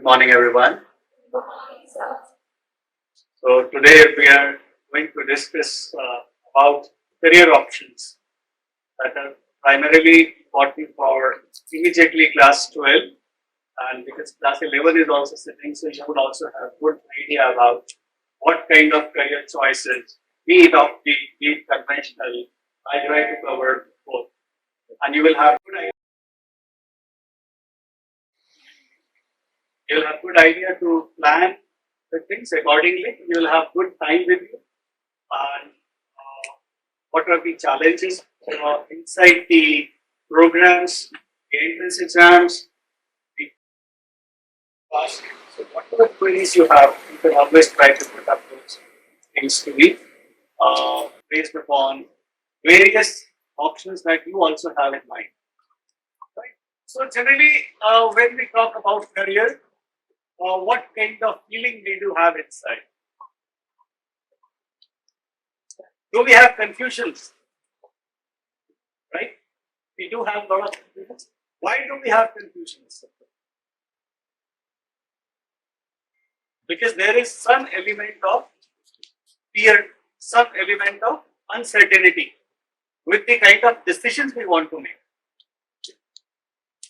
morning, everyone. So today we are going to discuss about career options that are primarily important for immediately class 12, and because class 11 is also sitting, so you would also have good idea about what kind of career choices, be it offbeat, be it conventional. I try to cover both, and you will have good idea to plan the things accordingly. You will have good time with you, and what are the challenges inside the programs, the entrance exams, the past. So whatever queries you have, you can always try to put up those things to be based upon various options that you also have in mind. Right? So generally, when we talk about career, what kind of feeling we do have inside? Do we have confusions? Right? We do have a lot of confusions. Why do we have confusions? Because there is some element of fear, some element of uncertainty with the kind of decisions we want to make.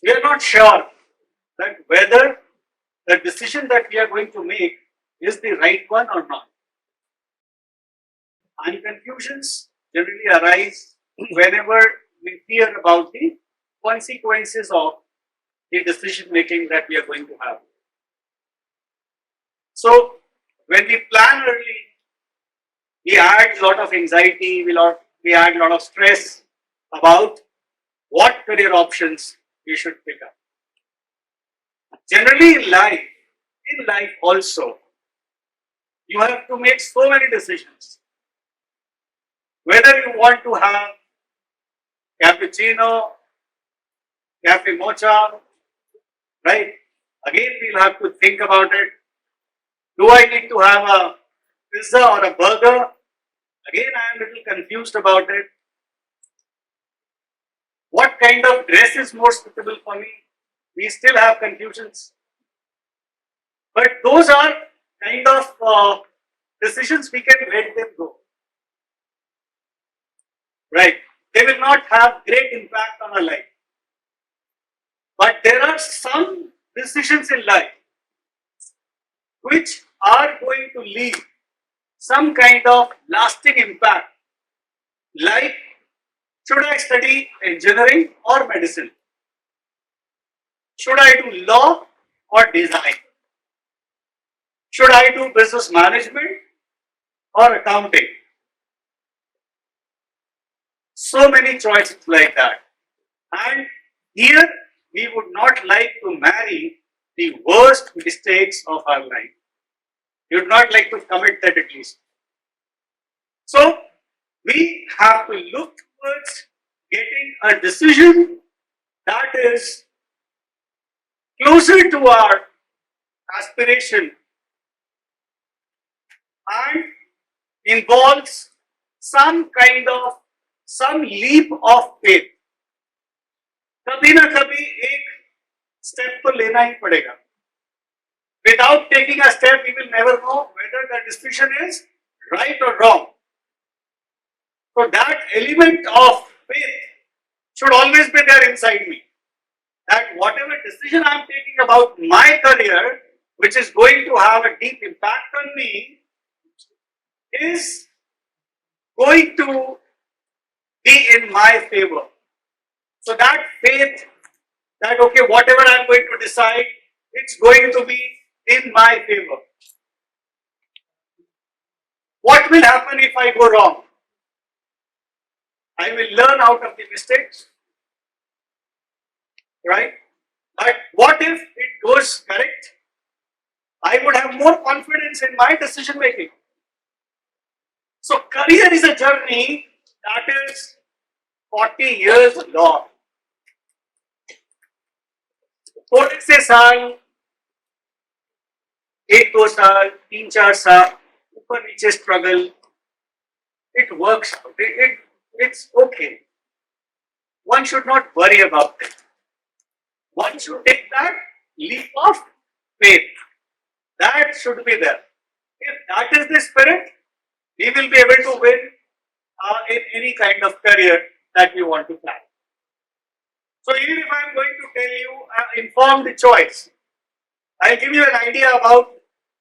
We are not sure that whether the decision that we are going to make is the right one or not. And confusions generally arise whenever we fear about the consequences of the decision making that we are going to have. So, when we plan early, we add a lot of anxiety, we add a lot of stress about what career options we should pick up. Generally in life also, you have to make so many decisions. Whether you want to have cappuccino, cafe mocha, right? Again, we'll have to think about it. Do I need to have a pizza or a burger? Again, I am a little confused about it. What kind of dress is more suitable for me? We still have confusions. But those are kind of decisions we can let them go. Right? They will not have great impact on our life. But there are some decisions in life which are going to leave some kind of lasting impact. Like, should I study engineering or medicine? Should I do law or design? Should I do business management or accounting? So many choices like that. And here we would not like to marry the worst mistakes of our life. We would not like to commit that at least. So we have to look towards getting a decision that is closer to our aspiration and involves some leap of faith. कभी ना कभी एक step तो लेना ही पड़ेगा. Without taking a step, we will never know whether the decision is right or wrong. So that element of faith should always be there inside me. That whatever decision I am taking about my career, which is going to have a deep impact on me, is going to be in my favor. So that faith, that okay, whatever I am going to decide, it's going to be in my favor. What will happen if I go wrong? I will learn out of the mistakes, right? But what if it goes correct? I would have more confidence in my decision making. So career is a journey that is 40 years long. थोड़े से साल, एक दो साल, तीन चार साल, ऊपर नीचे struggle, it works out. It's okay. One should not worry about it. One should take that leap of faith. That should be there. If that is the spirit, we will be able to win in any kind of career that we want to plan. So even if I am going to tell you informed choice, I'll give you an idea about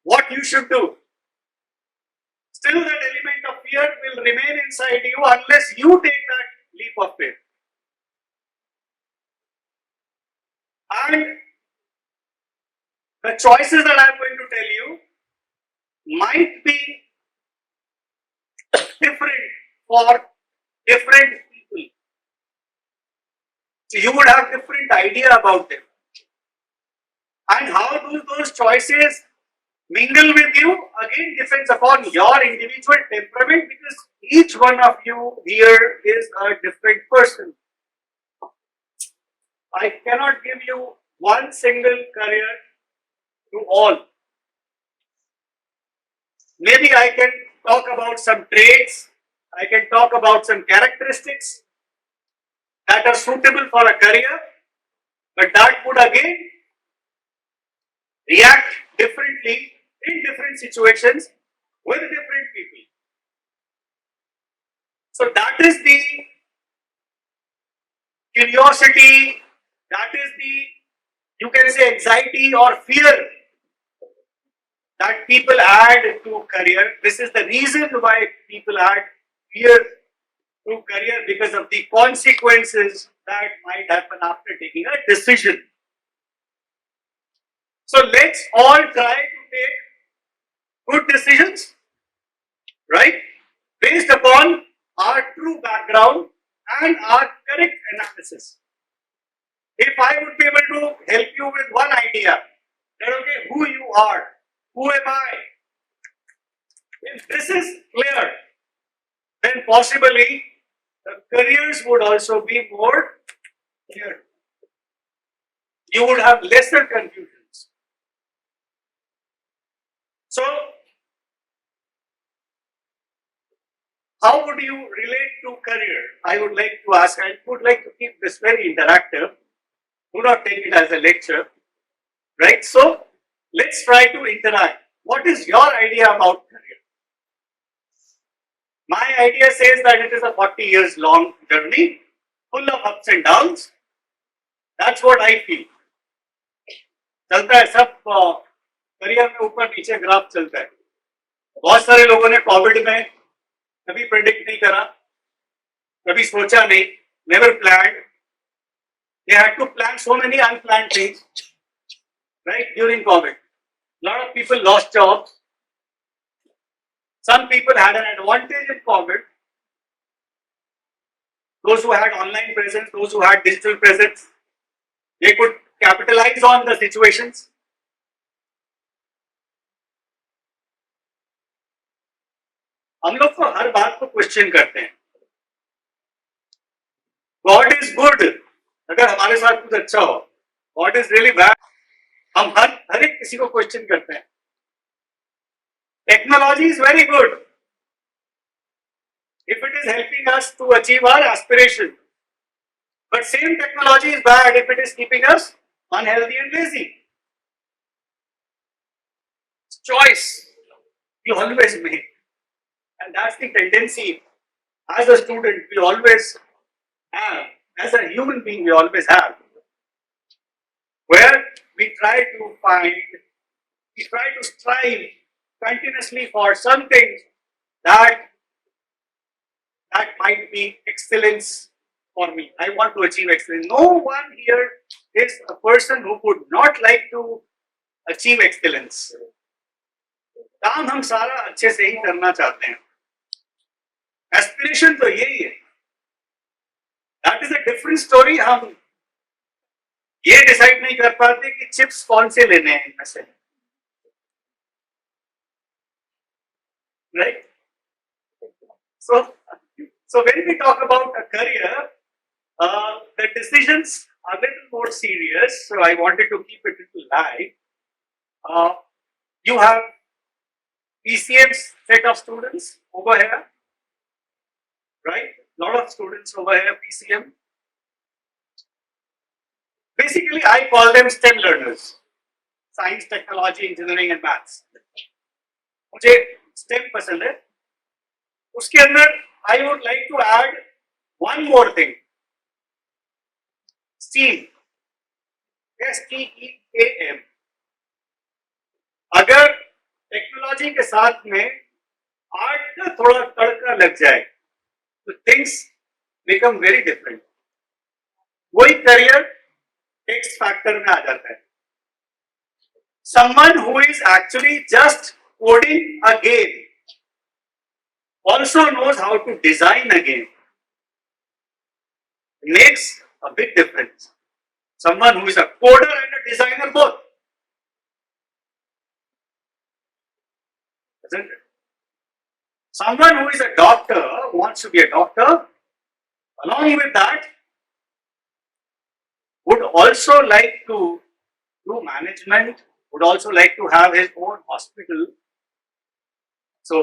what you should do. Still that element of fear will remain inside you unless you take that leap of faith. And the choices that I'm going to tell you might be different for different people. So you would have different idea about them. And how do those choices mingle with you again depends upon your individual temperament, because each one of you here is a different person. I cannot give you one single career to all. Maybe I can talk about some traits, I can talk about some characteristics that are suitable for a career, but that would again react differently in different situations with different people. So that is the curiosity, that is the, you can say, anxiety or fear that people add to career. This is the reason why people add fear to career, because of the consequences that might happen after taking a decision. So let's all try to take good decisions, right? Based upon our true background and our correct analysis. If I would be able to help you with one idea, that okay, who you are, who am I? If this is clear, then possibly the careers would also be more clear. You would have lesser confusions. So, how would you relate to career? I would like to ask, I would like to keep this very interactive. Do not take it as a lecture, right? So, let's try to interact. What is your idea about career? My idea says that it is a 40 years long journey, full of ups and downs. That's what I feel. चलता है सब career में ऊपर नीचे graph चलता है. बहुत सारे लोगों ने कोविड में कभी प्रेडिक्ट नहीं करा, कभी सोचा नहीं, never planned. They had to plan so many unplanned things, right, during COVID. A lot of people lost jobs. Some people had an advantage in COVID. Those who had online presence, those who had digital presence, they could capitalize on the situations. हम लोग तो हर बात को question करते हैं. God is good. अगर हमारे साथ कुछ अच्छा हो, God is really bad. हम हर एक किसी को क्वेश्चन करते हैं. Technology is very good if it is helping us to achieve our aspiration. But same technology is bad if it is keeping us unhealthy and lazy. It's choice you always make. And that's the tendency as a student we always have, as a human being we always have, where we try to strive continuously for something that might be excellence for me. I want to achieve excellence. No one here is a person who would not like to achieve excellence. काम हम सारा अच्छे से ही करना चाहते हैं. Aspiration तो यही है. That is a different story. हम ये डिसाइड नहीं कर पाते कि चिप्स कौन से लेने हैं इनमें से, right? So when we talk about a career, the decisions are a little more serious. So I wanted to keep it a little light. You have PCM's set of students over here, right? A lot of students over here, PCM. Basically, I call them STEM learners. Science, technology, engineering and maths, मुझे STEM पसंद है. उसके अंदर I would like to add one more thing, steam, STEAM. अगर technology के साथ में art का थोड़ा तड़का लग जाए तो थिंग्स बिकम वेरी डिफरेंट. वही करियर टेक्स्ट फैक्टर में आ जाता है. Someone who is actually just coding a game also knows how to design a game. Makes a big difference. Someone who is a coder and a designer both. Isn't it? Someone who is a doctor, wants to be a doctor, along with that, would also like to do management, would also like to have his own hospital. So,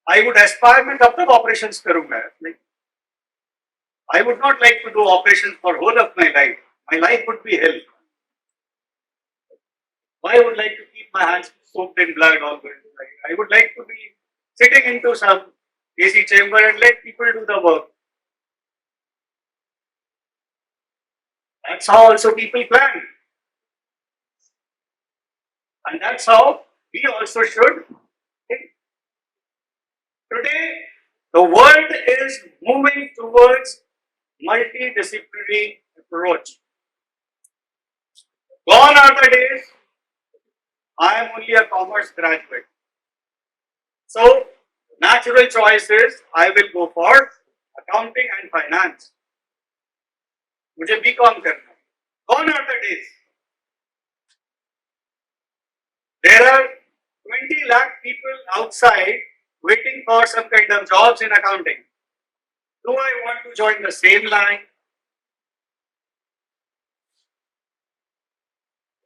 I would aspire मैं कब तक operations करूँगा? Like, I would not like to do operations for whole of my life. My life would be hell. I would like to keep my hands soaked in blood always. I would like to be sitting into some AC chamber and let people do the work. That's how also people plan. And that's how we also should think. Today, the world is moving towards multidisciplinary approach. Gone are the days, I am only a commerce graduate. So, natural choice is, I will go for accounting and finance. मुझे BCom करना. Gone are the days. There are 20 lakh people outside waiting for some kind of jobs in accounting. Do I want to join the same line?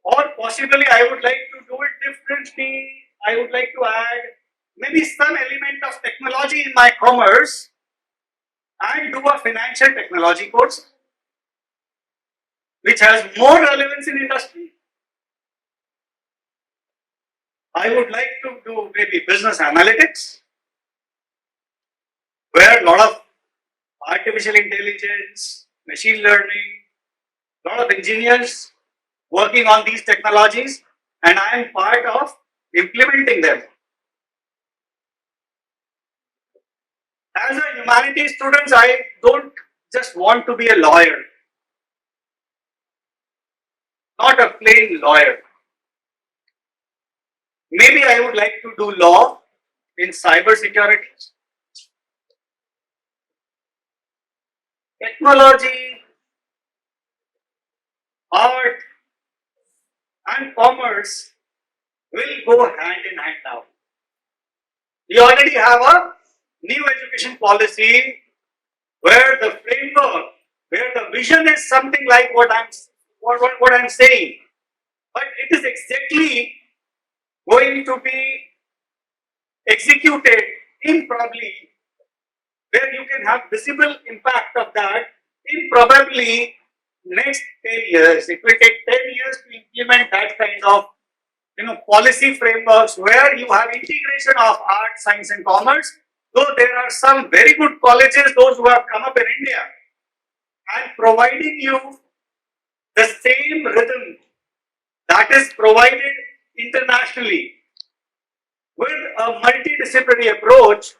Or possibly I would like to do it differently. I would like to add maybe some element of technology in my commerce and do a financial technology course which has more relevance in industry. I would like to do maybe business analytics, where a lot of artificial intelligence, machine learning, a lot of engineers working on these technologies, and I am part of implementing them. As a humanities student, I don't just want to be a lawyer, not a plain lawyer. Maybe I would like to do law in cyber security, technology, art, and commerce will go hand in hand now. We already have a new education policy where the framework, where the vision is something like what I'm saying, but it is exactly going to be executed in probably where you can have visible impact of that in probably next 10 years. It will take 10 years to implement that kind of policy frameworks where you have integration of art, science and commerce. Though there are some very good colleges, those who have come up in India and providing you the same rhythm that is provided internationally with a multidisciplinary approach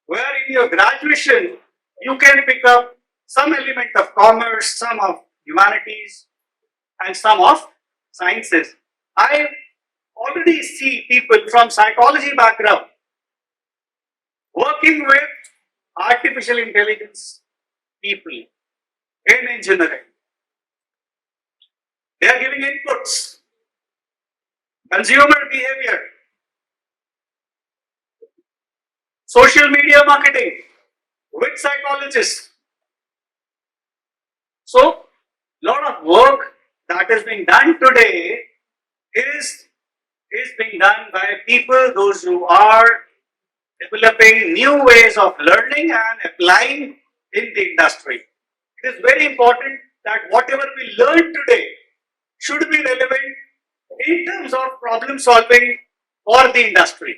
where in your graduation you can pick up some element of commerce, some of humanities and some of sciences. I already see people from psychology background working with artificial intelligence people in engineering. They are giving inputs, consumer behavior, social media marketing with psychologists. So, lot of work that is being done today is being done by people, those who are developing new ways of learning and applying in the industry. It is very important that whatever we learn today should be relevant in terms of problem solving for the industry.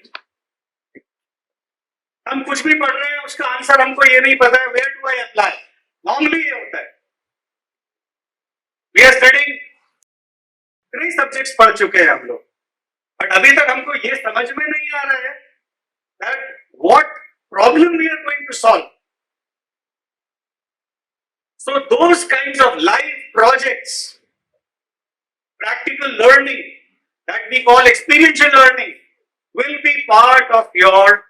हम कुछ भी पढ़ रहे हैं उसका answer हमको ये नहीं पता है where do I apply. Normally ये होता है. We are studying 3 सब्जेक्ट्स पढ़ चुके हैं हम लोग, बट अभी तक हमको ये समझ में नहीं आ रहा है that what problem we are going to solve. So those kinds of live projects, practical learning that we call experiential learning will be part of your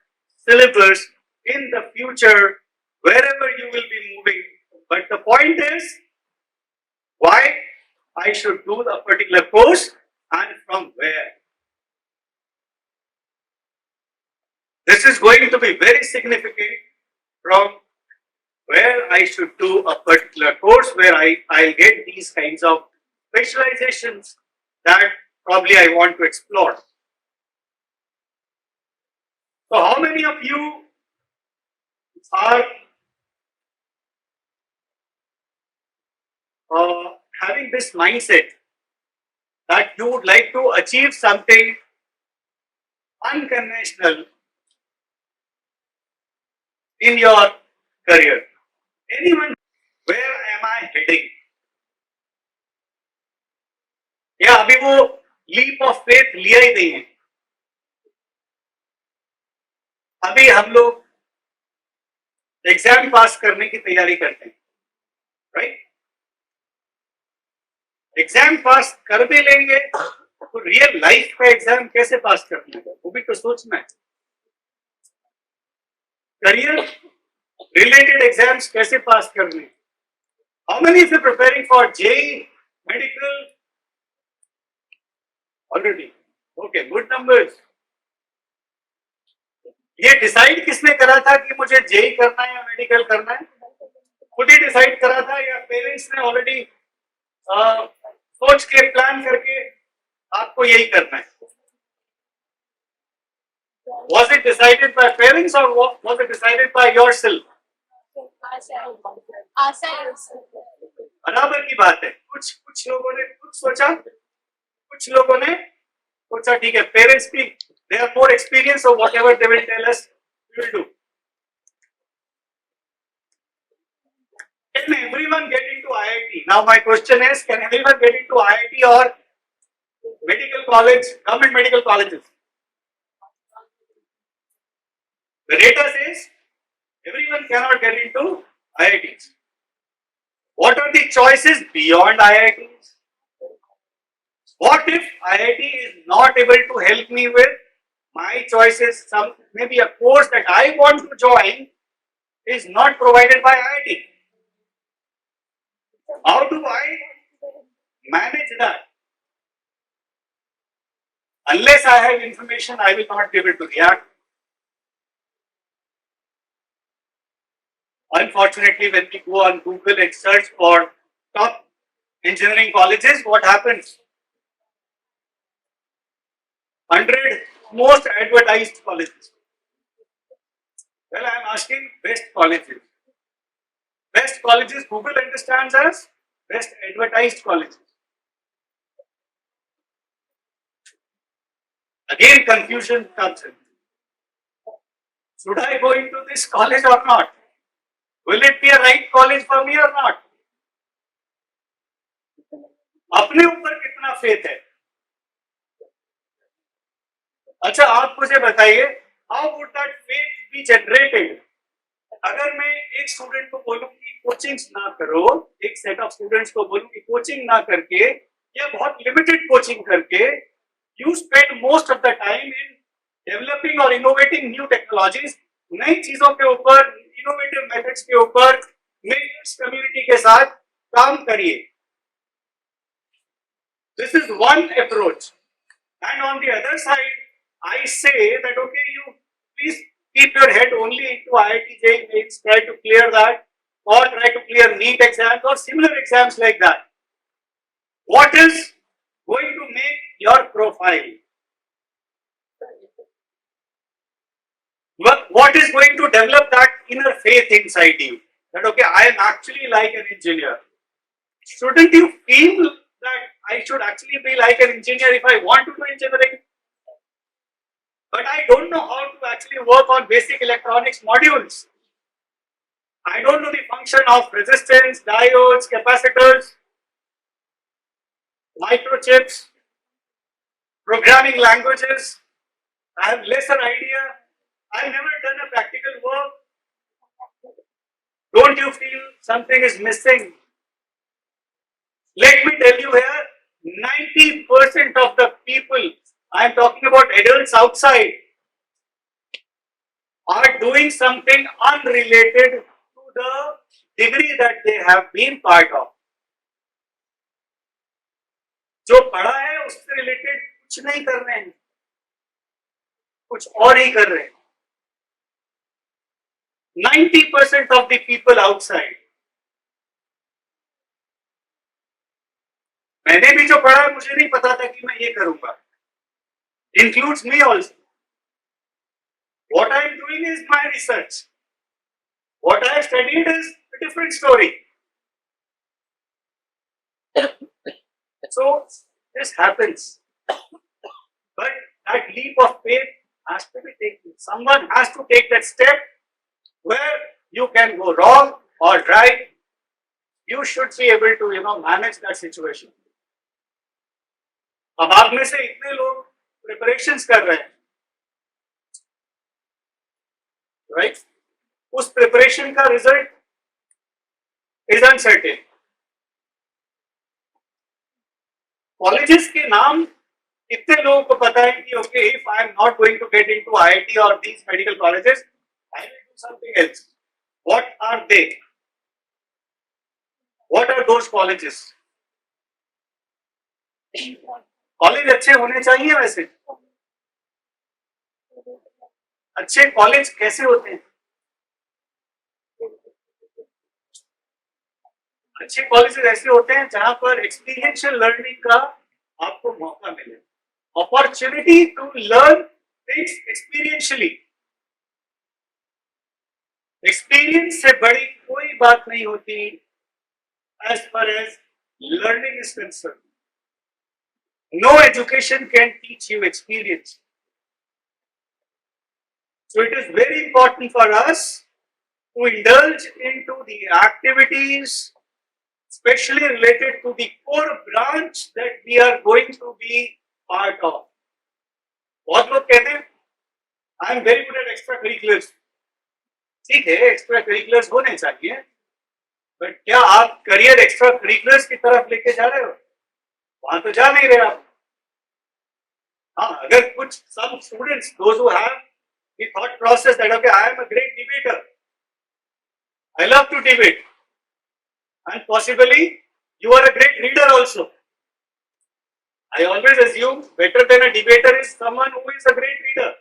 syllabus in the future wherever you will be moving. But the point is, why I should do a particular course and from where. This is going to be very significant from where I should do a particular course where I'll get these kinds of specializations that probably I want to explore. So how many of you are having this mindset that you would like to achieve something unconventional in your career? Anyone? Where am I heading? या अभी वो leap of faith लिया ही नहीं है. अभी हम लोग exam पास करने की तैयारी करते हैं, राइट? एग्जाम पास कर भी लेंगे तो रियल लाइफ का एग्जाम कैसे पास करना है वो भी तो सोचना है. करियर रिलेटेड एग्जाम्स कैसे पास करने. How many of you preparing for JEE medical already? Okay, good numbers. ये डिसाइड किसने करा था कि मुझे जेई करना है या मेडिकल करना है? खुद ही डिसाइड करा था या पेरेंट्स ने ऑलरेडी सोच के प्लान करके आपको यही करना है? Was it decided by parents or was it decided by yourself? बराबर की बात है. कुछ लोगों ने खुद सोचा, कुछ लोगों ने सोचा ठीक है पेरेंट्स भी they are more experienced, so whatever they will tell us we will do. Can everyone get into IIT? Now my question is, can everyone get into IIT or medical college, government medical colleges? The data says everyone cannot get into IITs. What are the choices beyond IITs? What if IIT is not able to help me with my choices? Some maybe a course that I want to join is not provided by IIT. How do I manage that? Unless I have information, I will not be able to react. Unfortunately, when we go on Google and search for top engineering colleges, what happens? 100 most advertised colleges. Well, I am asking best colleges. Best colleges Google understands as best advertised colleges. Again, confusion comes in. Should I go into this college or not? Will it be a right college for me or not? अपने ऊपर कितना faith है? अच्छा, आप मुझे बताइए, how would that faith be generated? अगर मैं एक स्टूडेंट को बोलूं कि कोचिंग ना करो, एक सेट ऑफ स्टूडेंट्स को बोलूं कि कोचिंग ना करके या बहुत लिमिटेड कोचिंग करके, you spend most of the time in developing or innovating new technologies, नई चीजों के ऊपर, innovative methods के ऊपर, makers community के साथ काम करिए. This is one approach. And on the other side, I say that okay, you please keep your head only into IIT JEE Mains, try to clear that, or try to clear NEET exams or similar exams like that. What is going to make your profile? What is going to develop that inner faith inside you? That okay, I am actually like an engineer. Shouldn't you feel that I should actually be like an engineer if I want to do engineering. But I don't know how to actually work on basic electronics modules. I don't know the function of resistance, diodes, capacitors, microchips, programming languages. I have lesser idea. I've never done a practical work. Don't you feel something is missing? Let me tell you here, 90% of the people, I am talking about adults outside, are doing something unrelated to the degree that they have been part of. जो पढ़ा है उससे related कुछ नहीं कर रहे हैं, कुछ और ही कर रहे हैं. 90% of the people outside. मैंने भी जो पढ़ा है मुझे नहीं पता था कि मैं ये करूंगा. Includes me also. What I am doing is my research. What I have studied is a different story. So this happens. But that leap of faith has to be taken. Someone has to take that step where you can go wrong or right. You should be able to, manage that situation. अब आप में से इतने लोग preparations कर रहे हैं, right? उस प्रिपरेशन का रिजल्ट इज अनसर्टेन. कॉलेजेस के नाम इतने लोगों को पता है कि okay, if I am not going to get into IIT और these medical colleges, I will do something else. What are they? What are those colleges? College अच्छे होने चाहिए. वैसे अच्छे कॉलेज कैसे होते हैं? अच्छे कॉलेजेस ऐसे होते हैं जहां पर एक्सपीरियंशियल लर्निंग का आपको मौका मिले, opportunity to learn things experientially. Experience से बड़ी कोई बात नहीं होती as far as learning is concern. No education can teach you experience. So it is very important for us to indulge into the activities, especially related to the core branch that we are going to be part of. बहुत लोग कहते हैं, I am very good at extracurriculars. ठीक है, extracurriculars होने चाहिए, but क्या आप करियर extracurriculars की तरफ लेके जा रहे हो? वहां तो जा नहीं रहे आप. हाँ, अगर कुछ some students, those who have the thought process that okay, I am a great debater, I love to debate, and possibly you are a great reader also. I always assume better than a debater is someone who is a great reader,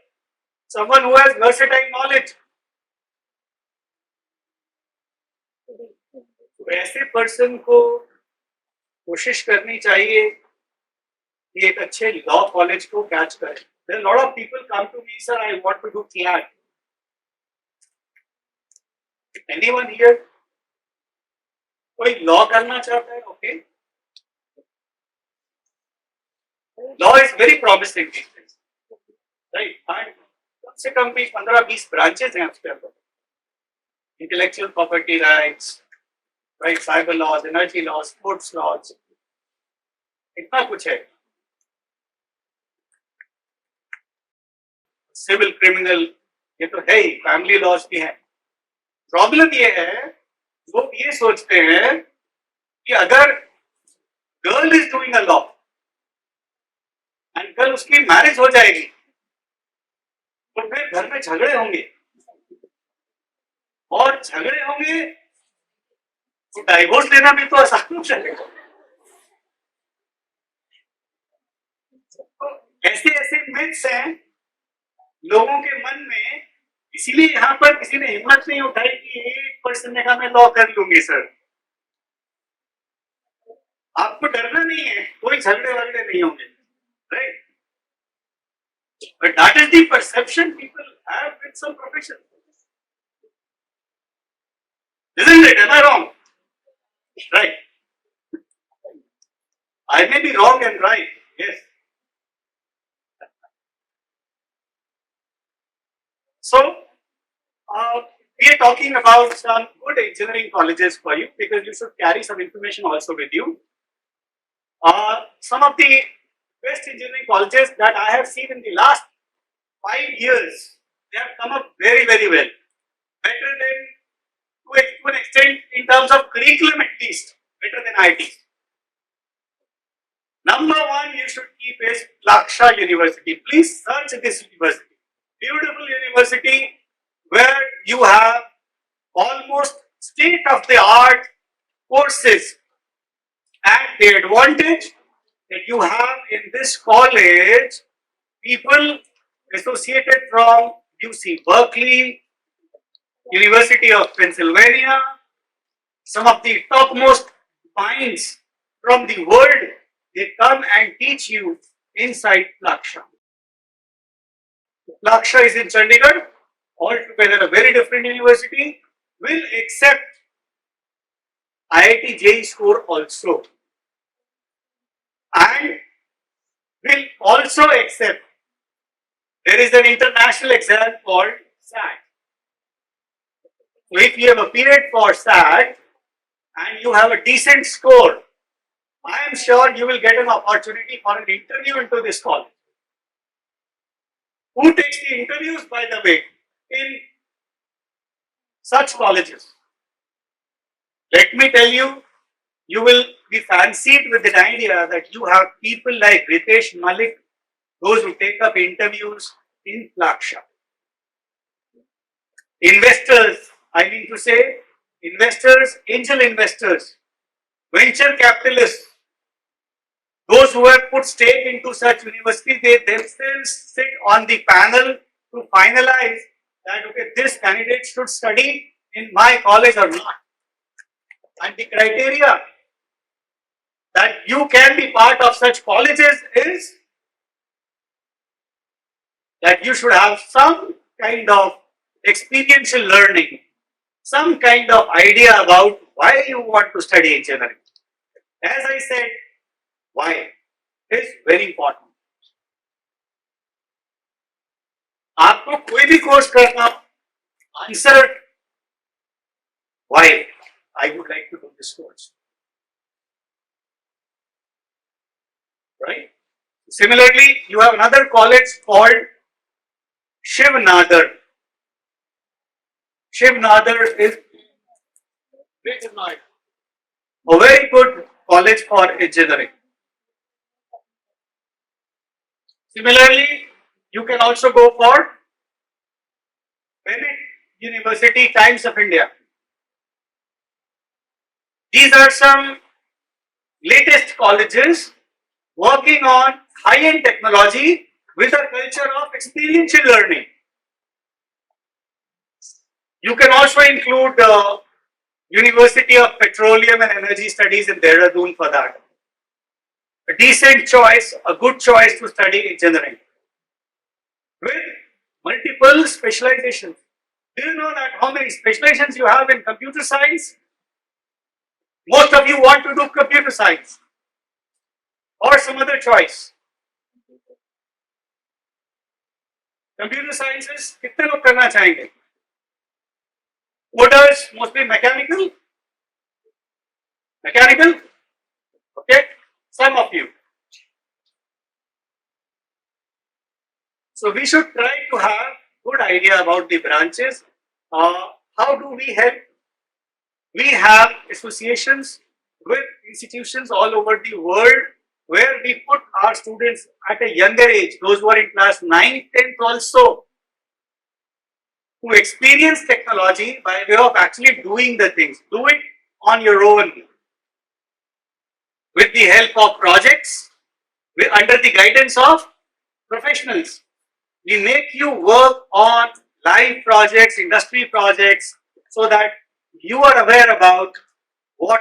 someone who has versatile knowledge. तो ऐसे person को कोशिश करनी चाहिए कि एक अच्छे law college को कैच करें. There are a lot of people come to me, sir, I want to do CLAT. Anyone here? कोई लॉ करना चाहता है? Okay, law is very promising, right? कम से कम भी 15-20 ब्रांचेस हैं उसके अंदर. Intellectual property rights, right, cyber laws, energy laws, sports laws, इतना कुछ है. सिविल, क्रिमिनल, ये तो है ही. फैमिली लॉज भी है. प्रॉब्लम ये है, लोग ये सोचते हैं कि अगर girl is doing a law and कल उसकी मैरिज हो जाएगी तो फिर घर में झगड़े होंगे, और झगड़े होंगे तो डाइवोर्स लेना भी तो आसान हो जाएगा. तो ऐसे ऐसे मिथ्स हैं लोगों के मन में. इसीलिए यहाँ पर किसी ने हिम्मत नहीं उठाई कि एक पर्सन ने कहा मैं लॉ कर लूंगी. सर, आपको डरना नहीं है, कोई झगड़े वगड़े नहीं होंगे, right? But that is the perception people have with some profession. Isn't it? Am I wrong? Right. I may be wrong and right. Yes. So, we are talking about some good engineering colleges for you because you should carry some information also with you. Some of the best engineering colleges that I have seen in the last 5 years, they have come up very, very well. Better than, to an extent, in terms of curriculum at least, better than IIT. Number one you should keep is Laksha University. Please search this university. Beautiful university where you have almost state of the art courses, and the advantage that you have in this college, people associated from UC Berkeley, University of Pennsylvania, some of the topmost minds from the world, they come and teach you inside Laksha. Laksha is in Chandigarh, altogether a very different university, will accept IIT JEE score also, and will also accept, there is an international exam called SAT. So if you have appeared for SAT and you have a decent score, I am sure you will get an opportunity for an interview into this college. Who takes the interviews, by the way, in such colleges? Let me tell you, you will be fancied with the idea that you have people like Ritesh Malik, those who take up interviews in Laksha. Investors, I mean to say, investors, angel investors, venture capitalists, those who have put stake into such university, they themselves sit on the panel to finalize that, okay, this candidate should study in my college or not. And the criteria that you can be part of such colleges is that you should have some kind of experiential learning, some kind of idea about why you want to study engineering. As I said, why is very important. आपको कोई भी course करना, answer why I would like to do this course. Right? Similarly, you have another college called Shiv Nadar. Shiv Nadar is a very good college for engineering. Similarly, you can also go for Bennett University, Times of India. These are some latest colleges working on high-end technology with a culture of experiential learning. You can also include University of Petroleum and Energy Studies in Dehradun for that. A decent choice, a good choice to study engineering with multiple specializations. Do you know that how many specializations you have in computer science? Most of you want to do computer science or some other choice. Computer sciences, कितने लोग करना चाहेंगे? Coders, mostly mechanical? Mechanical? Okay, some of you. So we should try to have good idea about the branches. How do we help? We have associations with institutions all over the world where we put our students at a younger age, those who are in class 9, 10th also, to experience technology by way of actually doing the things. Do it on your own with the help of projects, under the guidance of professionals. We make you work on live projects, industry projects, so that you are aware about what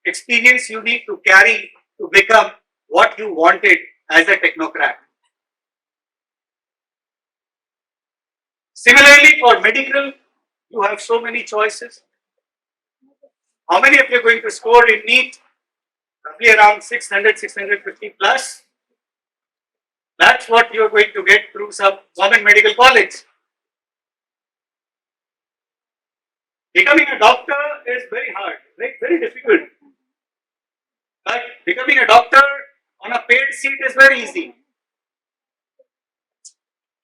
experience you need to carry to become what you wanted as a technocrat. Similarly, for medical, you have so many choices. How many of you are going to score in NEET? roughly around 600, 650 plus. That's what you're going to get through some government medical college. Becoming a doctor is very hard, very difficult. But becoming a doctor on a paid seat is very easy.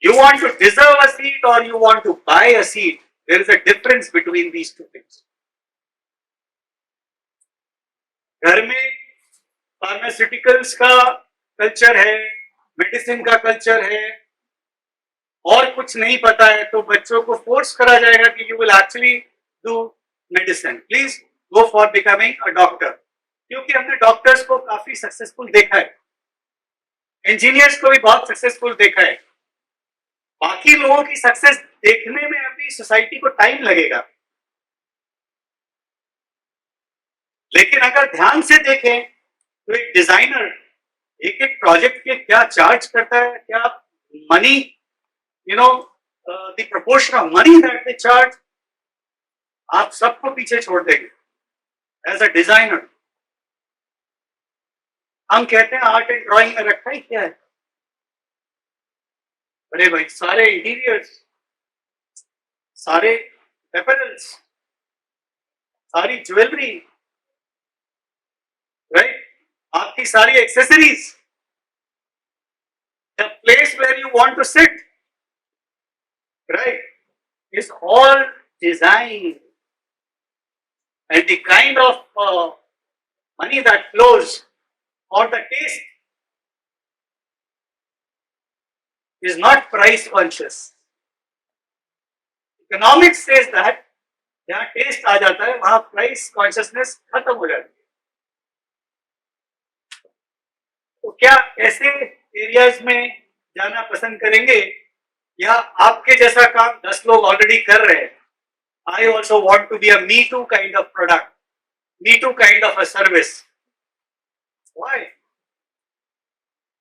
You want to deserve a seat or you want to buy a seat. There is a difference between these two things. घर में pharmaceuticals का culture है, medicine का culture है, और कुछ नहीं पता है तो बच्चों को फोर्स करा जाएगा कि you will actually do medicine, please go for becoming a doctor. क्योंकि हमने डॉक्टर्स को काफी सक्सेसफुल देखा है, इंजीनियर्स को भी बहुत सक्सेसफुल देखा है. बाकी लोगों की सक्सेस देखने में अभी सोसाइटी को टाइम लगेगा, लेकिन अगर ध्यान से देखें तो एक डिजाइनर एक एक प्रोजेक्ट के क्या चार्ज करता है, क्या money, the proportion of money that they charge, आप सबको पीछे छोड़ देंगे एज अ डिजाइनर. हम कहते हैं आर्ट एंड ड्राइंग में रखा ही क्या है? अरे भाई, सारे इंटीरियर्स, सारे अपैरल्स, सारी ज्वेलरी, राइट, आपकी सारी accessories, the place where you want to sit, right, is all design. And the kind of money that flows or the taste is not price conscious. Economics says that जहाँ test आ जाता है वहां price consciousness खत्म हो जाती है. तो क्या ऐसे एरियाज में जाना पसंद करेंगे या आपके जैसा काम 10 लोग ऑलरेडी कर रहे हैं? I also want to be a Me Too kind of product, Me Too kind of a service. Why?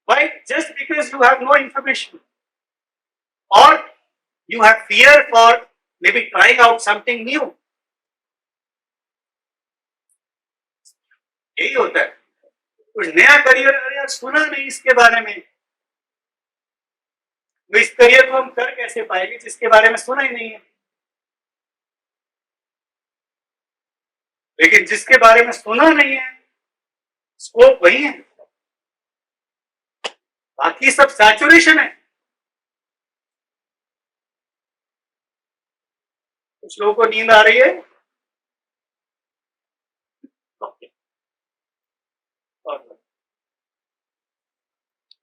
Why? Just because you have no information or you have fear for maybe trying out something new. यही होता है. कुछ नया career, अरे यार सुना नहीं इसके बारे में, तो इस करियर को हम कर कैसे पाएंगे जिसके बारे में सुना ही नहीं है? लेकिन जिसके बारे में सुना नहीं है स्कोप वही है, बाकी सब सैचुरेशन है. कुछ लोगों को नींद आ रही है?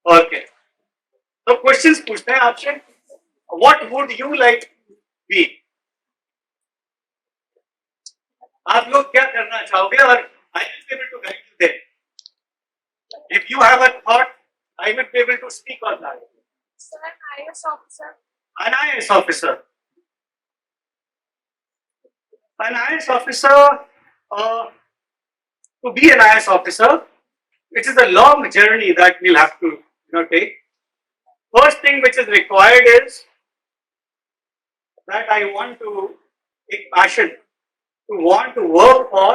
ओके, तो क्वेश्चंस पूछते हैं आपसे. What would you like be? आप लोग क्या करना चाहोगे? और I will be able to guide you there. If you have a thought, I will be able to speak on that. Sir, IAS officer. An IAS officer. An IAS officer, to be an IAS officer, it is a long journey that we'll have to take. First thing which is required is that I want to take passion, to want to work for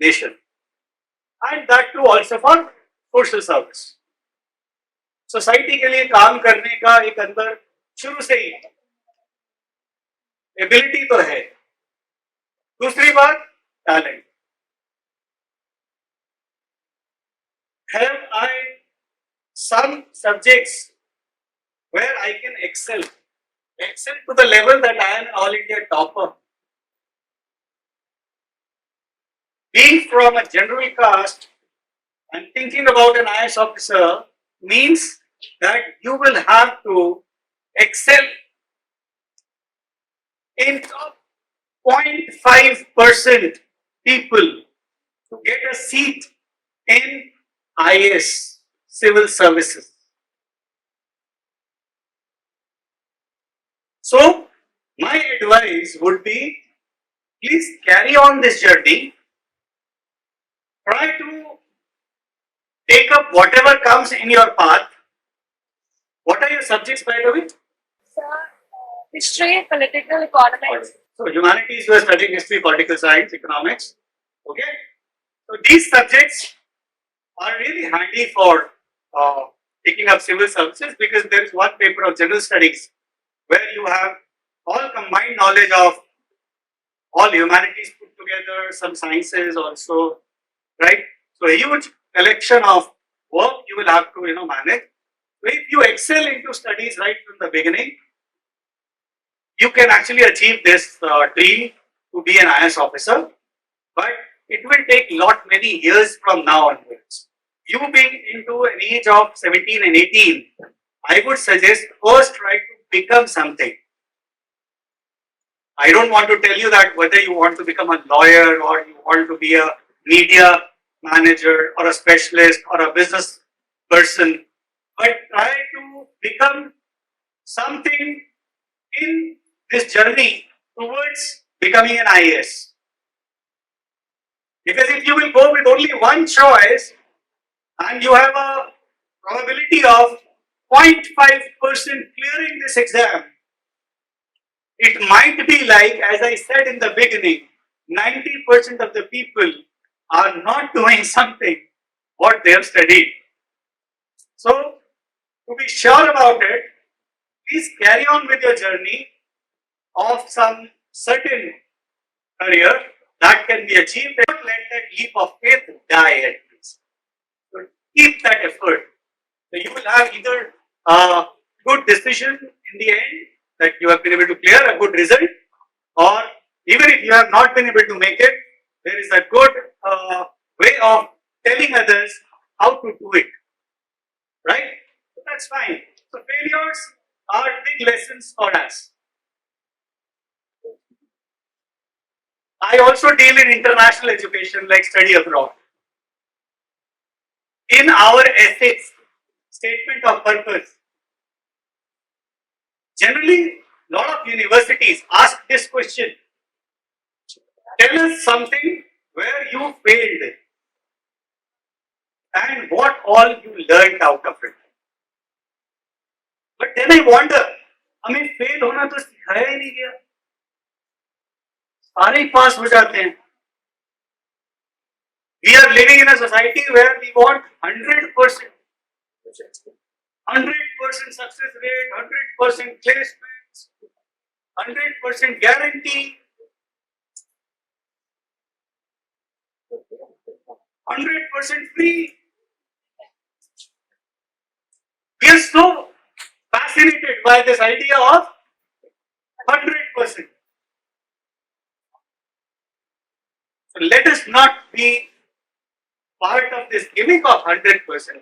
nation, and that too also for social service. Society के लिए काम करने का एक अंदर शुरू से ही ability तो है. दूसरी बात, talent. Have I some subjects where I can excel to the level that I am all India topper? Being from a general caste and thinking about an IAS officer means that you will have to excel in top 0.5% people to get a seat in IAS civil services. So my advice would be, please carry on this journey. Try to take up whatever comes in your path. What are your subjects, by the way? Sir, history, political, economics. So humanities, you are studying history, political science, economics. Okay. So these subjects are really handy for picking up civil services, because there is one paper of general studies where you have all combined knowledge of all humanities put together, some sciences also, right? So a huge collection of work you will have to manage. So if you excel into studies right from the beginning, you can actually achieve this dream to be an IS officer, but it will take many years from now onwards. You being into an age of 17 and 18, I would suggest first try to become something. I don't want to tell you that whether you want to become a lawyer or you want to be a media manager or a specialist or a business person, but try to become something in this journey towards becoming an IAS. Because if you will go with only one choice and you have a probability of 0.5% clearing this exam, it might be like, as I said in the beginning, 90% of the people are not doing something what they have studied. So, to be sure about it, please carry on with your journey of some certain career that can be achieved. Don't let that leap of faith die at least. So keep that effort. So you will have either a good decision in the end that you have been able to clear a good result, or even if you have not been able to make it, there is a good way of telling others how to do it. Right? So that's fine. So failures are big lessons for us. I also deal in international education like study abroad. In our ethics, statement of purpose, generally a lot of universities ask this question: tell us something where you failed and what all you learned out of it. But then I wonder, हमें fail होना तो सिखाया ही नहीं गया, सारे ही पास हो जाते हैं. We are living in a society where we want 100%, 100% success rate, 100% placements, 100% guarantee, 100% free. We are so fascinated by this idea of 100%. So let us not be part of this gimmick of 100%.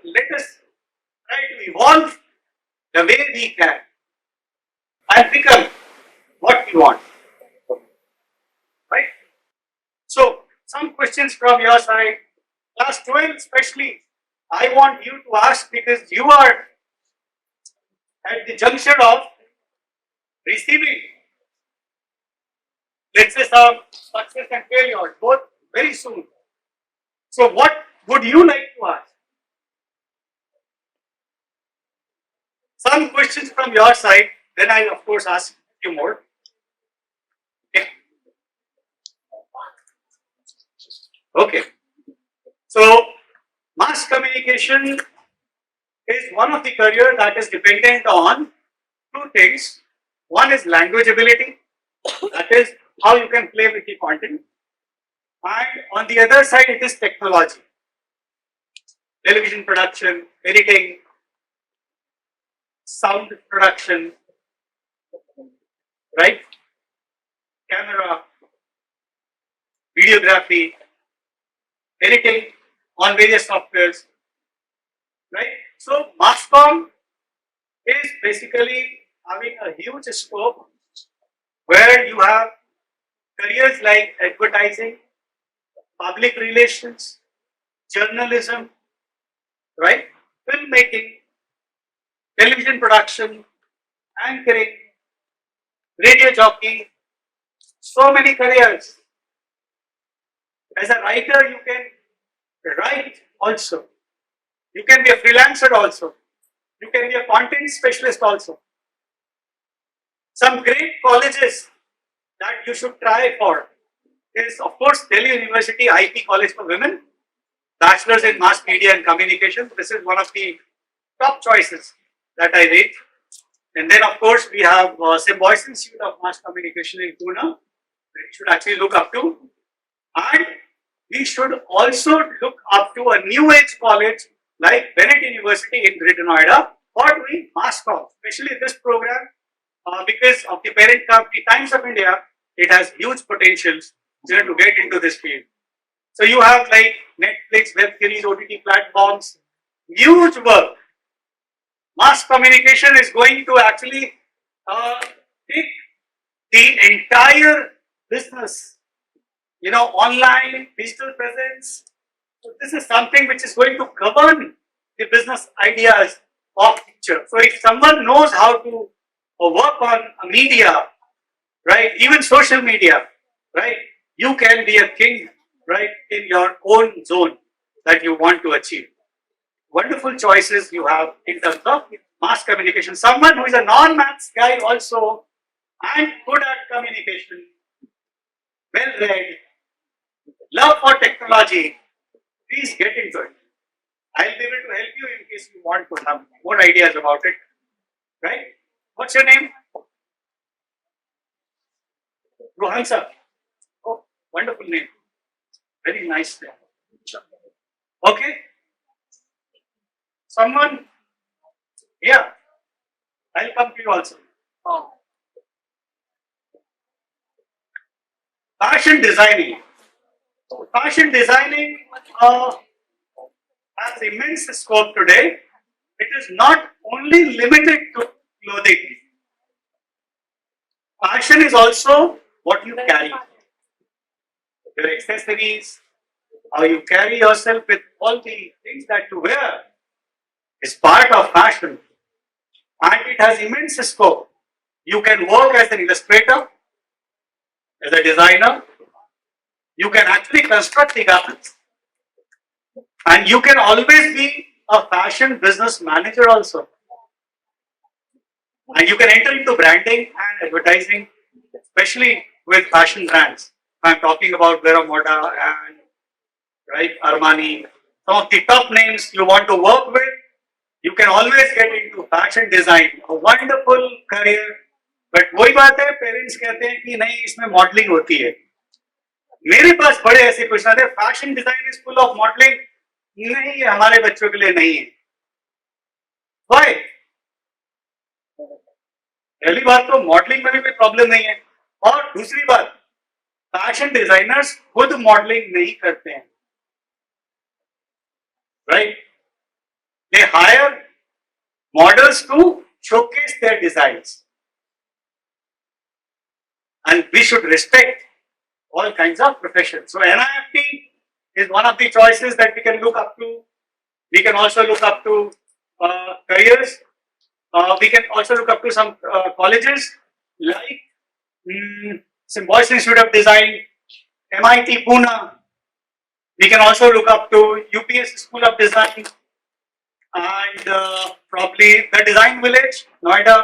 Let us try to evolve the way we can and become what we want. Right? So, some questions from your side. Class 12 especially, I want you to ask, because you are at the junction of receiving, let's say, some success and failure, both very soon. So, what would you like to ask? Some questions from your side, then I of course ask you more. Okay. Okay. So, mass communication is one of the career that is dependent on two things. One is language ability, that is how you can play with the content, and on the other side it is technology, television production, editing, sound production, right? Camera, videography, editing on various softwares, right? So mass comm is basically having a huge scope where you have careers like advertising, public relations, journalism, right? Filmmaking, television production, anchoring, radio jockey, so many careers. As a writer, you can write also. You can be a freelancer also. You can be a content specialist also. Some great colleges that you should try for is, of course, Delhi University IP College for Women. bachelor's in mass media and communication. This is one of the top choices that I rate. And then of course we have Symbiosis Institute of Mass Communication in Pune, that you should actually look up to. And we should also look up to a new age college like Bennett University in Greater Noida for doing mass comm, especially this program because of the parent company Times of India. It has huge potentials to get into this field. So you have like Netflix, web series, OTT platforms, huge work. Mass communication is going to actually take the entire business, online, digital presence. So this is something which is going to govern the business ideas of future. So if someone knows how to work on a media, right, even social media, right, you can be a king, right, in your own zone that you want to achieve. Wonderful choices you have in terms of mass communication. Someone who is a non-maths guy also and good at communication, well read, love for technology, please get into it. I'll be able to help you in case you want to have more ideas about it. Right? What's your name? Rohan sir. Oh, wonderful name. Very nice name. Okay. Someone, yeah, I'll come to you also. Oh, Fashion designing. Fashion designing has immense scope today. It is not only limited to clothing. Fashion is also what you carry, your accessories, how you carry yourself with all the things that you wear is part of fashion, and it has immense scope. You can work as an illustrator, as a designer, you can actually construct the garments, and you can always be a fashion business manager also. And you can enter into branding and advertising, especially with fashion brands. I'm talking about Vera Moda and right Armani, some of the top names you want to work with. You can always get into fashion design, a wonderful career. But वही बात है, parents कहते हैं कि नहीं इसमें modelling होती है. मेरे पास बड़े ऐसे क्वेश्चन आते हैं, fashion design is full of modelling. नहीं, ये हमारे बच्चों के लिए नहीं है. Why? पहली बात तो मॉडलिंग में भी कोई प्रॉब्लम नहीं है, और दूसरी बात फैशन डिजाइनर्स खुद मॉडलिंग नहीं करते हैं, right? They hire models to showcase their designs, and we should respect all kinds of professions. So NIFT is one of the choices that we can look up to. We can also look up to careers. We can also look up to some colleges like Symbiosis Institute of Design, MIT Pune. We can also look up to UPS School of Design and probably the Design Village, Noida,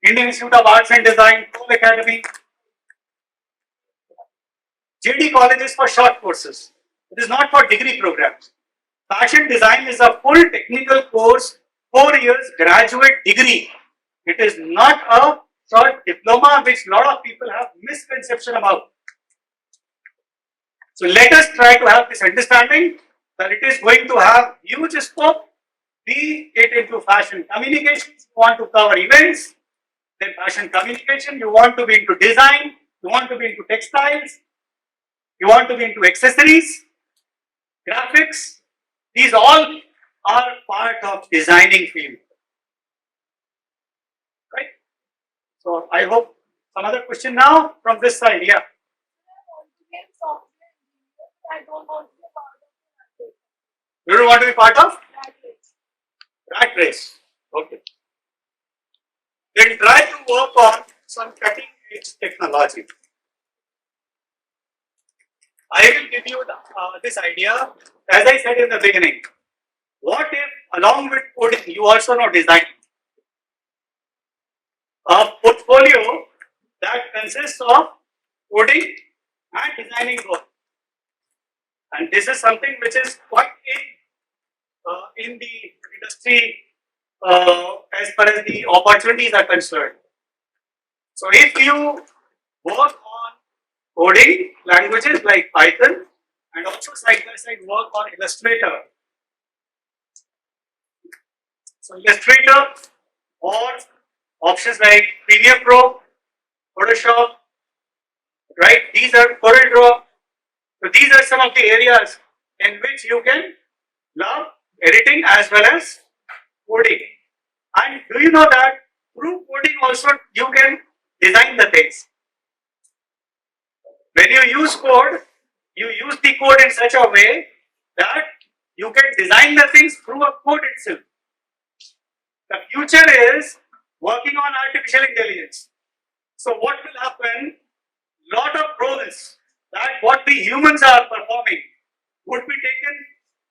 Indian Institute of Arts and Design, Cool Academy, JD colleges for short courses. It is not for degree programs. Fashion design is a full technical course, 4 years graduate degree. It is not a short diploma, which a lot of people have misconception about. So let us try to have this understanding that it is going to have huge scope. Be it into fashion communications, you want to cover events, then fashion communication, you want to be into design, you want to be into textiles, you want to be into accessories, graphics. These all are part of designing field, right? So I hope some other question now from this side. Yeah. I don't want to be part of it. You don't want to be part of rat race. Okay. Then try to work on some cutting edge technology. I will give you this idea. As I said in the beginning, what if along with coding you also know design? A portfolio that consists of coding and designing both. And this is something which is quite in the industry as far as the opportunities are concerned. So if you work on coding languages like Python and also side by side work on Illustrator. So Illustrator or options like Premiere Pro, Photoshop, right? These are CorelDRAW. So these are some of the areas in which you can love editing as well as coding. And do you know that through coding also you can design the things. When you use code, you use the code in such a way that you can design the things through a code itself. The future is working on artificial intelligence. So what will happen? Lot of roles that what we humans are performing would be taken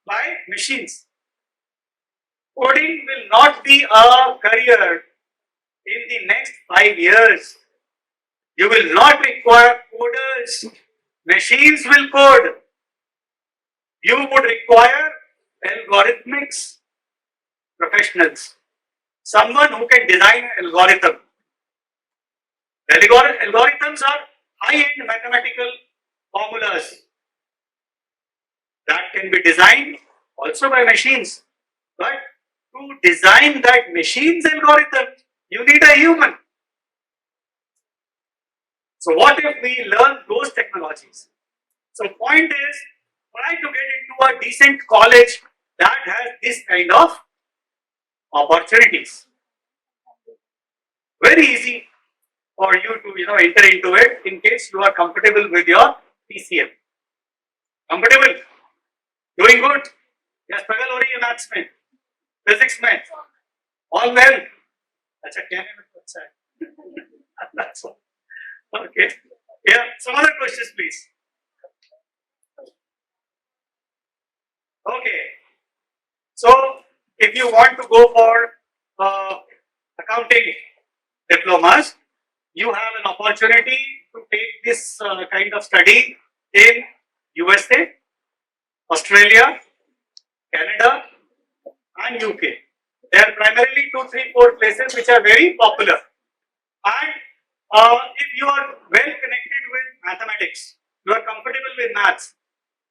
by machines. Coding will not be a career in the next 5 years. You will not require coders. Machines will code. You would require algorithmics professionals. Someone who can design an algorithm. Algorithms are high-end mathematical formulas that can be designed also by machines. But to design that machine's algorithm, you need a human. So what if we learn those technologies? So point is, try to get into a decent college that has this kind of opportunities. Very easy for you to enter into it in case you are comfortable with your PCM. Comfortable? Doing good? या struggle हो रही है maths में, physics में, all well? अच्छा कहने में तो अच्छा है. That's all. Okay. Yeah. Some other questions, please. Okay. So if you want to go for accounting diplomas, you have an opportunity to take this kind of study in USA, Australia, Canada, and UK. There are primarily 2, 3, 4 places which are very popular. And if you are well connected with mathematics, you are comfortable with maths.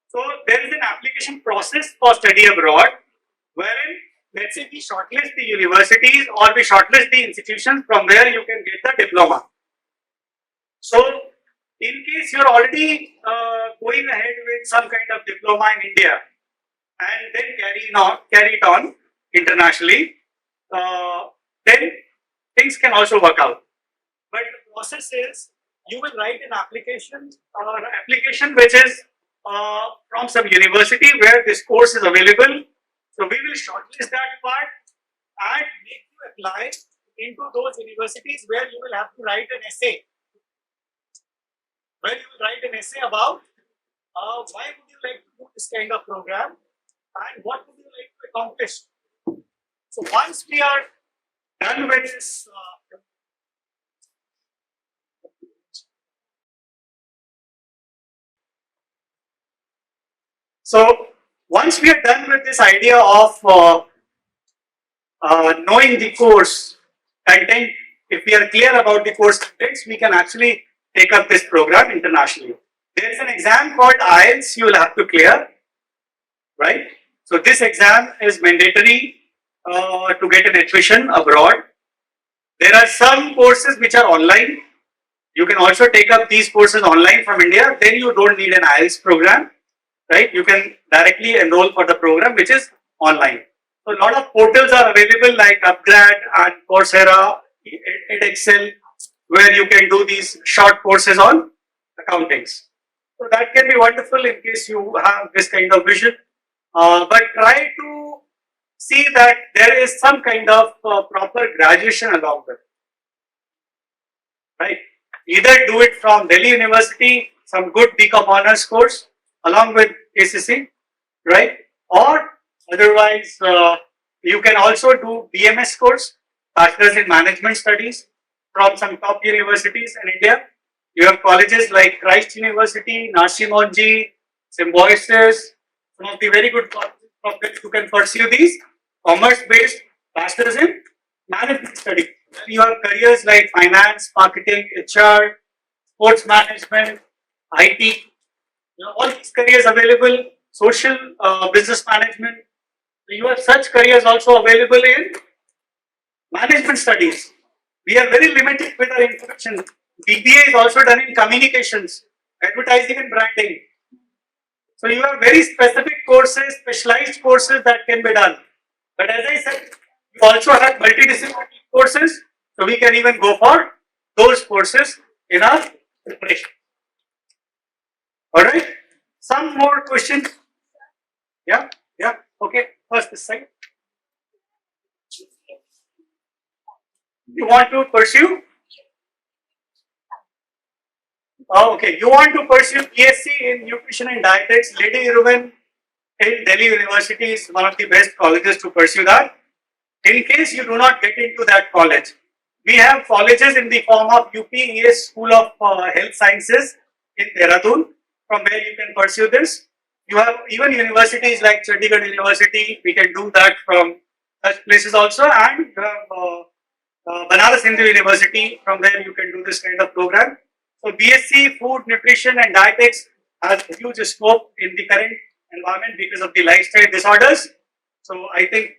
So there is an application process for study abroad, wherein let's say we shortlist the universities or we shortlist the institutions from where you can get the diploma. So in case you're already going ahead with some kind of diploma in India and then carry it on internationally, then things can also work out. But the process is you will write an application which is from some university where this course is available. So we will shortlist that part and make you apply into those universities where you will have to write an essay. Where you will write an essay about why would you like to do this kind of program and what would you like to accomplish. So once we are done with this once we are done with this idea of knowing the course content, if we are clear about the course contents, we can actually take up this program internationally. There is an exam called IELTS you will have to clear, right? So this exam is mandatory to get an admission abroad. There are some courses which are online. You can also take up these courses online from India. Then you don't need an IELTS program, right? You can directly enroll for the program which is online. So a lot of portals are available like Upgrad and Coursera, edXcel, where you can do these short courses on accountings. So that can be wonderful in case you have this kind of vision. But try to see that there is some kind of proper graduation along with it, right? Either do it from Delhi University, some good BCom honors course along with ACC, right? Or otherwise, you can also do BMS course, Bachelor's in Management Studies, from some top universities in India. You have colleges like Christ University, Nasi Monji, Symbiosis, some of the very good colleges from which you can pursue these commerce-based bachelors in management studies. Then you have careers like finance, marketing, HR, sports management, IT. All these careers available. Social business management. You have such careers also available in management studies. We are very limited with our information. BBA is also done in communications, advertising and branding. So you have very specific courses, specialized courses that can be done. But as I said, you also have multidisciplinary courses, so we can even go for those courses in our preparation. All right. Some more questions? Yeah. Okay. First this side. You want to pursue? Oh, okay. You want to pursue BSc in nutrition and dietetics. Lady Irwin in Delhi University is one of the best colleges to pursue that. In case you do not get into that college, we have colleges in the form of UPES School of Health Sciences in Dehradun, from where you can pursue this. You have even universities like Chandigarh University, we can do that from such places also, and you have Banaras Hindu University, from where you can do this kind of program. So BSc Food, Nutrition and Dietetics has huge scope in the current environment because of the lifestyle disorders. So I think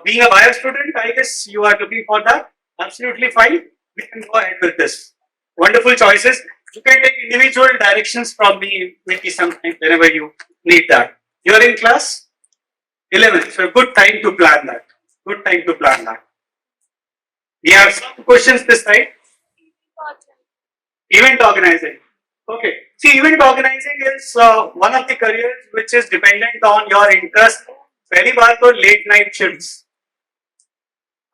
being a bio student, I guess you are looking for that. Absolutely fine. We can go ahead with this. Wonderful choices. You can take individual directions from me maybe sometime whenever you need that. You are in class 11, so good time to plan that. Good time to plan that. We have some questions this side. Event organizing. Okay. See, event organizing is one of the careers which is dependent on your interest. Very baar to late night shifts.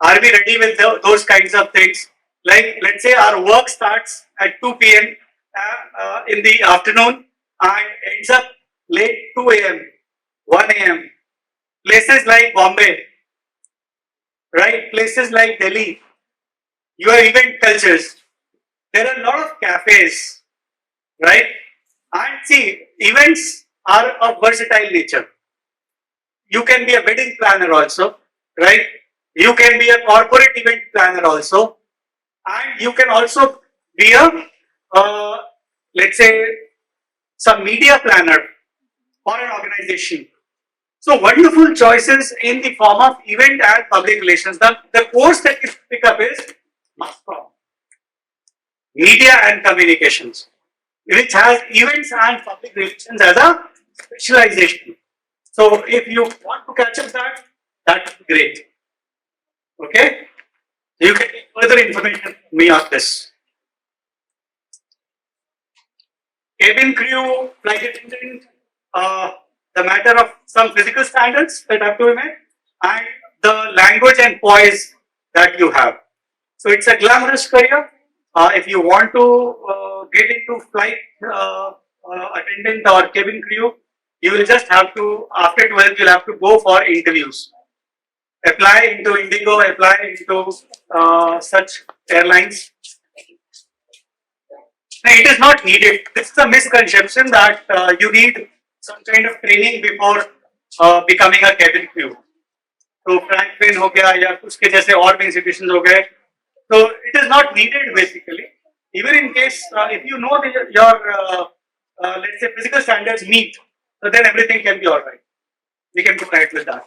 Are we ready with those kinds of things? Like, let's say our work starts at 2 p.m. In the afternoon and ends up late 2 a.m., 1 a.m. Places like Bombay, right? Places like Delhi, you have event cultures. There are a lot of cafes, right? And see, events are of versatile nature. You can be a wedding planner also, right? You can be a corporate event planner also, and you can also be a, let's say, some media planner for an organization. So wonderful choices in the form of event and public relations. The course that you pick up is mass comm, media and communications, which has events and public relations as a specialization. So if you want to catch up that, that's great. Okay? You can get further information from me on this. Cabin crew, flight attendant, the matter of some physical standards that have to be met, and the language and poise that you have. So it's a glamorous career. If you want to get into flight attendant or cabin crew, you will just have to, after 12, you'll have to go for interviews. Apply into Indigo, apply into such airlines. No, it is not needed. This is a misconception that you need some kind of training before becoming a cabin crew. तो Franklin हो गया या उसके जैसे और भी institutions हो गए. So it is not needed basically. Even in case if you know your let's say physical standards meet, so then everything can be all right. We can go ahead with that.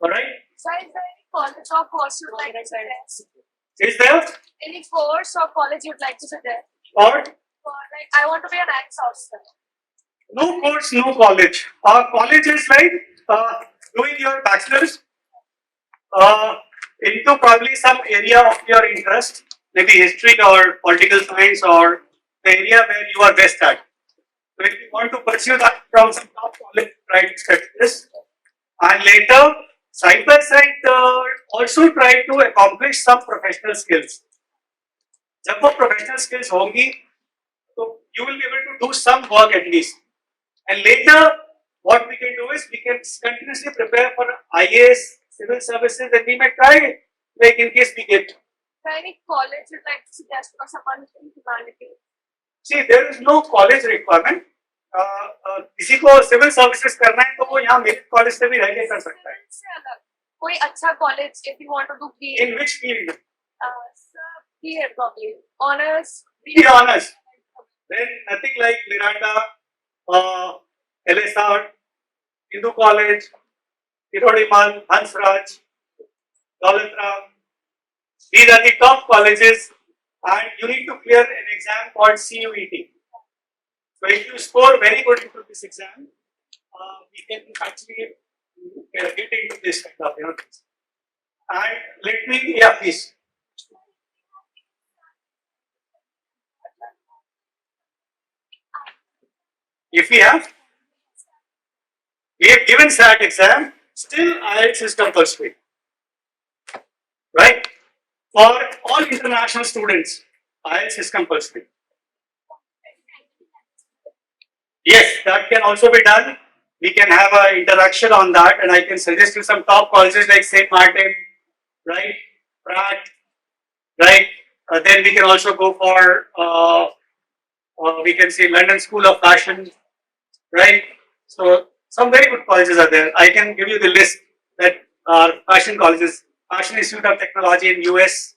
All right. So is there any college or course you'd like to suggest? Is there Any course or college you'd like to suggest? or For like, I want to be an ICE officer. no course, no college? College is like doing your bachelor's into probably some area of your interest, maybe history or political science or the area where you are best at. So if you want to pursue that from some top college, try to study this, and later side by side also try to accomplish some professional skills. जब वो professional skills होंगी, so you will be able to do some work at least. And later, what we can do is we can continuously prepare for IAS, civil services, and we may try it, like in case we get. So any college you'd like to suggest for someone in humanity? See, there is no college requirement. किसी को civil services करना है तो वो यहाँ merit college से भी रह के कर सकता है. से अलग कोई अच्छा college if you want to do BA. In which field? Sir, BA probably honors. Be honest. Then nothing like Miranda, LSR, Hindu College, Hirodiman, Hansraj, Daulatram. These are the top colleges, and you need to clear an exam called CUET. So if you score very good into this exam, we can actually get into this kind of things. And let me, yeah, please. If we have given SAT exam, still IELTS is compulsory, right? For all international students, IELTS is compulsory. Yes, that can also be done. We can have an interaction on that, and I can suggest you some top colleges like St. Martin, right? Pratt, right? Then we can also go for, we can say London School of Fashion, right? So some very good colleges are there. I can give you the list that are fashion colleges. Fashion Institute of Technology in US.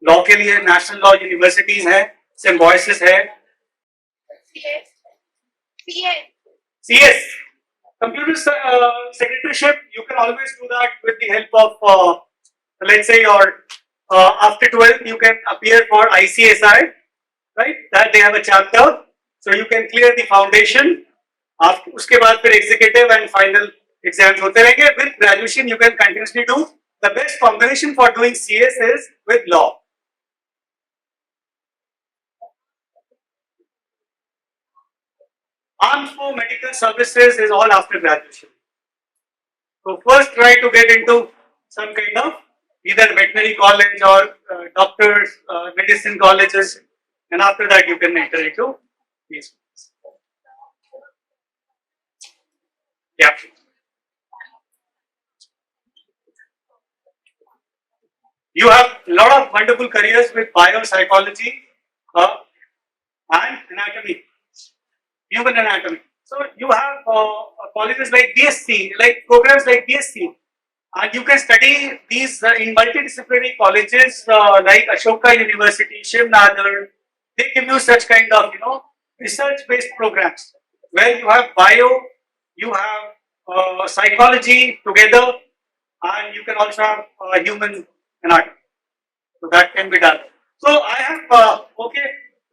Law के लिए national law universities हैं, Symbiosis है, CS, computer secretaryship. You can always do that with the help of, let's say, your after 12th you can appear for ICSI, right? That they have a chapter, so you can clear the foundation. After उसके बाद फिर executive and final exams होते रहेंगे. With graduation you can continuously do. The best combination for doing CS is with law. Armed for medical services is all after graduation. So first try to get into some kind of either veterinary college or doctors, medicine colleges, and after that you can enter into these. Yeah. You have a lot of wonderful careers with biopsychology and anatomy, human anatomy. So you have colleges like BSc, like programs like BSc, and you can study these in multidisciplinary colleges like Ashoka University, Shiv Nagar. They give you such kind of research-based programs where you have bio, you have psychology together, and you can also have human anatomy. So that can be done. So I have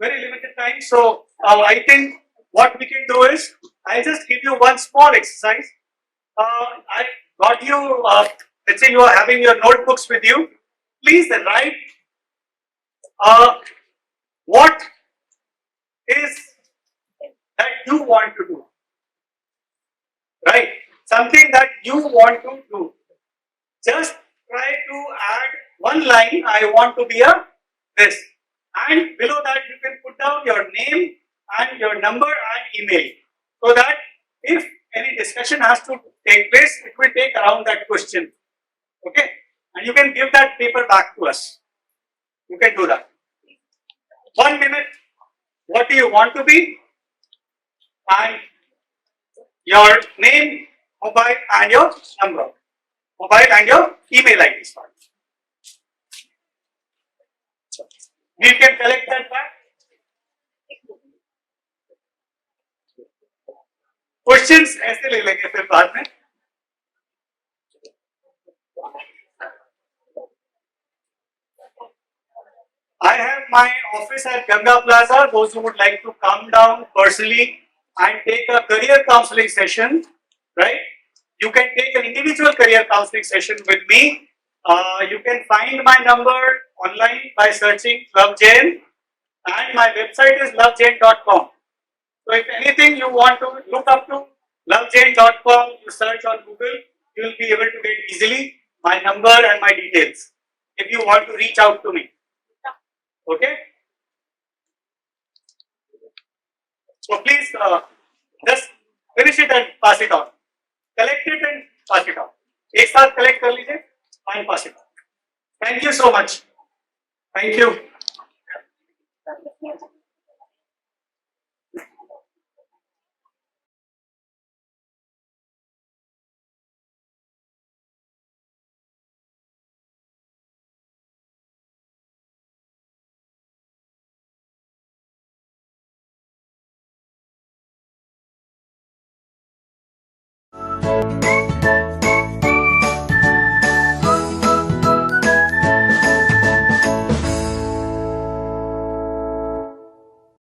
very limited time. So I think what we can do is I'll just give you one small exercise. I got you. Let's say you are having your notebooks with you. Please write what is that you want to do. Right? Something that you want to do. Just try to add one line. I want to be a this, and below that you can put down your name and your number and email, so that if any discussion has to take place, it will take around that question. Okay, and you can give that paper back to us. You can do that. 1 minute. What do you want to be? And your name, mobile, and your number. Mobile and your email ID. We can collect that back. Questions ऐसे ले लेंगे फिर बाद में. I have my office at Ganga Plaza. Those who would like to come down personally and take a career counseling session, right? You can take an individual career counseling session with me. You can find my number online by searching Love Jain, and my website is lovejain.com. So if anything you want to look up to, lovejain.com, you search on Google, you will be able to get easily my number and my details if you want to reach out to me. Okay? So please just finish it and pass it on. Collect it and pass it on. एक साथ collect कर लीजिए and pass it on. Thank you so much. Thank you.